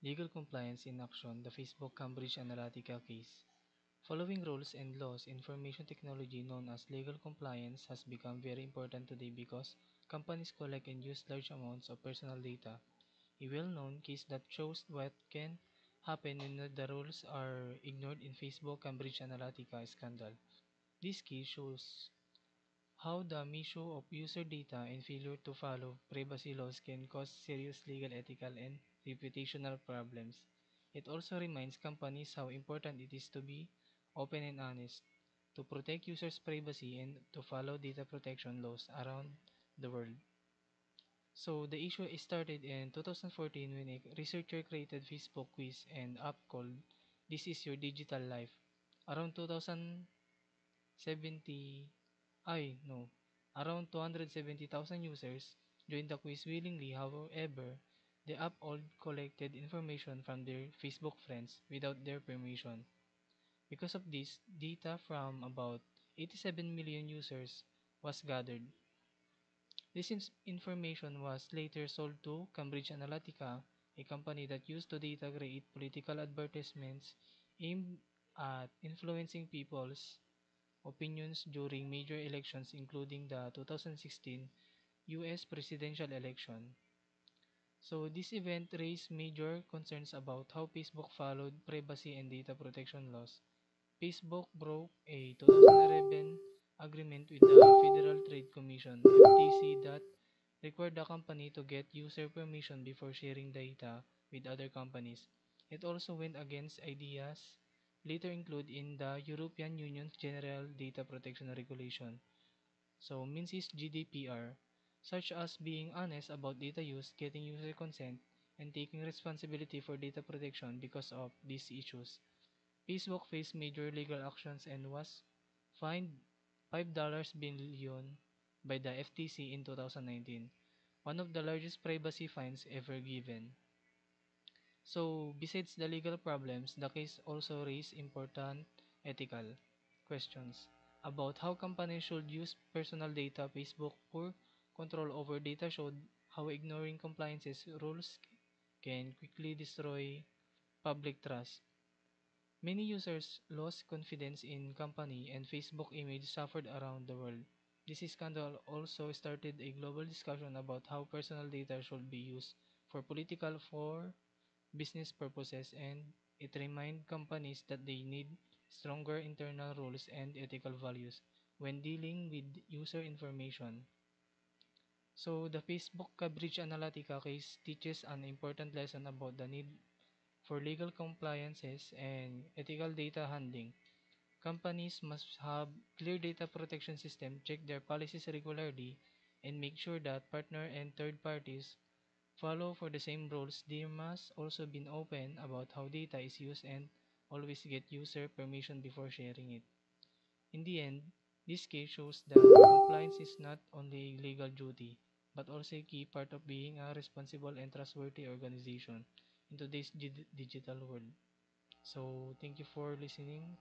Legal compliance in action, the Facebook Cambridge Analytica case. Following rules and laws, information technology known as legal compliance has become very important today because companies collect and use large amounts of personal data. A well-known case that shows what can happen when the rules are ignored in Facebook Cambridge Analytica scandal. This case shows how the misuse of user data and failure to follow privacy laws can cause serious legal, ethical, and reputational problems. It also reminds companies how important it is to be open and honest, to protect users' privacy, and to follow data protection laws around the world. So the issue started in 2014 when a researcher created Facebook quiz and app called This Is Your Digital Life. Around 2070, I no, around 270,000 users joined the quiz willingly. However, the app all collected information from their Facebook friends without their permission. Because of this, data from about 87 million users was gathered. This information was later sold to Cambridge Analytica, a company that used the data to create political advertisements aimed at influencing people's opinions during major elections, including the 2016 US presidential election. So, this event raised major concerns about how Facebook followed privacy and data protection laws. Facebook broke a 2011 agreement with the Federal Trade Commission (FTC) that required the company to get user permission before sharing data with other companies. It also went against ideas later included in the European Union's General Data Protection Regulation, so means is GDPR, such as being honest about data use, getting user consent, and taking responsibility for data protection. Because of these issues, Facebook faced major legal actions and was fined $5 billion by the FTC in 2019, one of the largest privacy fines ever given. So, besides the legal problems, the case also raised important ethical questions about how companies should use personal data. Facebook poor control over data showed how ignoring compliances rules can quickly destroy public trust. Many users lost confidence in company and Facebook image suffered around the world. This scandal also started a global discussion about how personal data should be used for political for business purposes, and it reminded companies that they need stronger internal rules and ethical values when dealing with user information. So the Facebook Cambridge Analytica case teaches an important lesson about the need for legal compliances and ethical data handling. Companies must have clear data protection system, check their policies regularly, and make sure that partner and third parties follow for the same rules. They must also be open about how data is used and always get user permission before sharing it. In the end, this case shows that compliance is not only a legal duty, but also a key part of being a responsible and trustworthy organization in today's digital world. So, thank you for listening.